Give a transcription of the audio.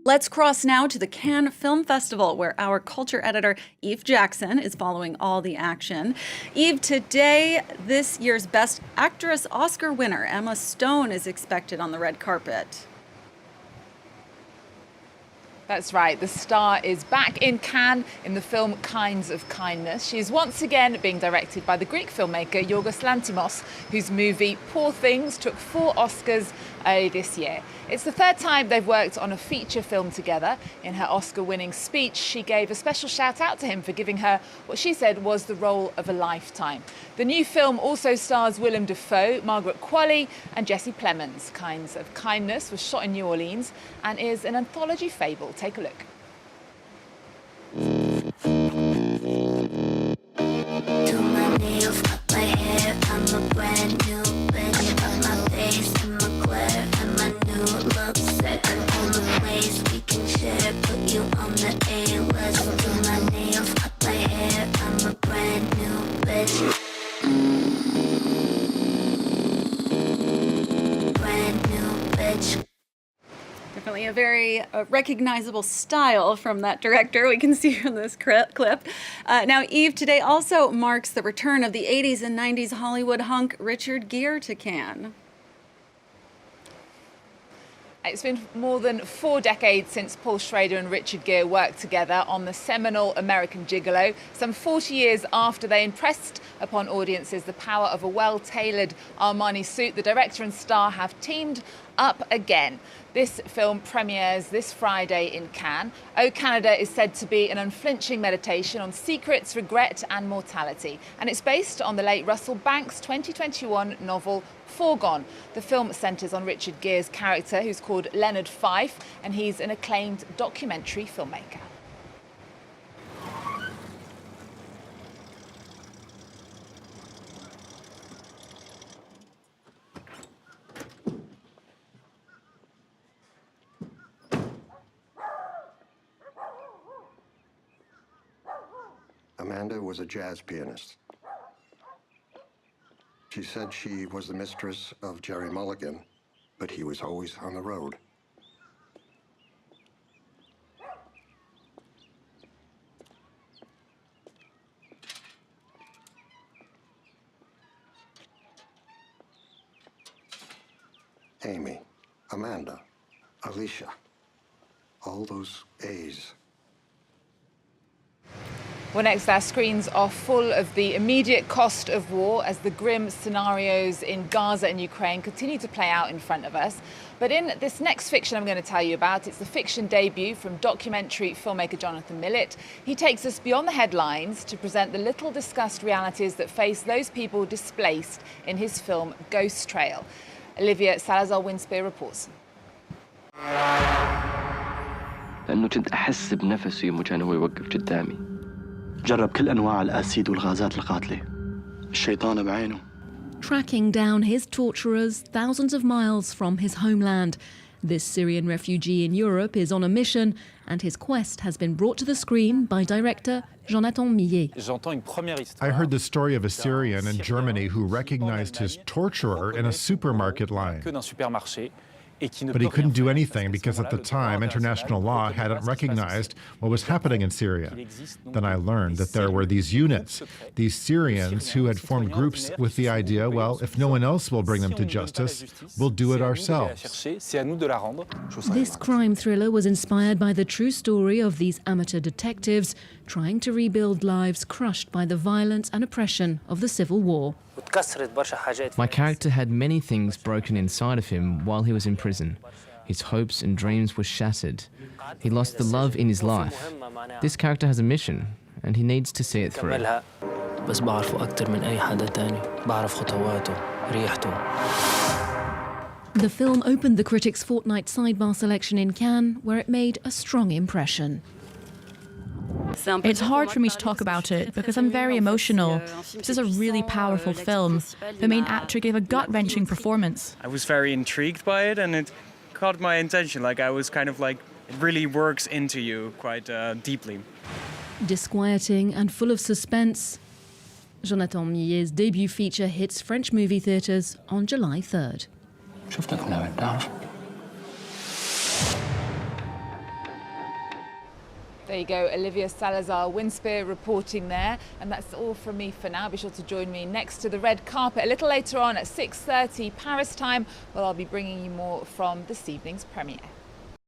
Let's cross now to the Cannes Film Festival, where our culture editor, Eve Jackson, is following all the action. Eve, today, this year's Best Actress Oscar winner, Emma Stone, is expected on the red carpet. That's right. The star is back in Cannes in the film Kinds of Kindness. She is once again being directed by the Greek filmmaker Yorgos Lanthimos, whose movie Poor Things took 4 Oscars early this year. It's the third time they've worked on a feature film together. In her Oscar-winning speech, she gave a special shout-out to him for giving her what she said was the role of a lifetime. The new film also stars Willem Defoe, Margaret Qualley and Jesse Plemons. Kinds of Kindness was shot in New Orleans and is an anthology fable. Take a look. Definitely a very recognizable style from that director we can see from this clip. Now, Eve, today also marks the return of the 80s and 90s Hollywood hunk Richard Gere to Cannes. It's been more than 4 decades since Paul Schrader and Richard Gere worked together on the seminal American Gigolo. Some 40 years after they impressed upon audiences the power of a well-tailored Armani suit, the director and star have teamed up again. This film premieres this Friday in Cannes. O Canada is said to be an unflinching meditation on secrets, regret and mortality. And it's based on the late Russell Banks' 2021 novel Foregone. The film centres on Richard Gere's character, who's called Leonard Fife, and he's an acclaimed documentary filmmaker. Amanda was a jazz pianist. She said she was the mistress of Jerry Mulligan, but he was always on the road. Amy, Amanda, Alicia, all those A's. Well, next, our screens are full of the immediate cost of war as the grim scenarios in Gaza and Ukraine continue to play out in front of us. But in this next fiction I'm going to tell you about, it's the fiction debut from documentary filmmaker Jonathan Millet. He takes us beyond the headlines to present the little discussed realities that face those people displaced in his film Ghost Trail. Olivia Salazar-Winspear reports. لأنه كنت أحس بنفسه يوم كان هو يوقف قدامي. جرب كل أنواع الأسيد والغازات القاتلة. الشيطان بعينه. Tracking down his torturers thousands of miles from his homeland. This Syrian refugee in Europe is on a mission, and his quest has been brought to the screen by director Jonathan Millet. I heard the story of a Syrian in Germany who recognized his torturer in a supermarket line. But he couldn't do anything because at the time international law hadn't recognized what was happening in Syria. Then I learned that there were these units, these Syrians who had formed groups with the idea, well, if no one else will bring them to justice, we'll do it ourselves. This crime thriller was inspired by the true story of these amateur detectives trying to rebuild lives crushed by the violence and oppression of the civil war. My character had many things broken inside of him while he was in prison. His hopes and dreams were shattered. He lost the love in his life. This character has a mission, and he needs to see it through. The film opened the critics' fortnight sidebar selection in Cannes, where it made a strong impression. It's hard for me to talk about it because I'm very emotional. This is a really powerful film. The main actor gave a gut-wrenching performance. I was very intrigued by it and it caught my attention. Like I was kind of like, it really works into you quite deeply. Disquieting and full of suspense, Jonathan Millet's debut feature hits French movie theatres on July 3rd. There you go, Olivia Salazar-Winspear reporting there. And that's all from me for now. Be sure to join me next to the red carpet a little later on at 6:30 Paris time, where I'll be bringing you more from this evening's premiere.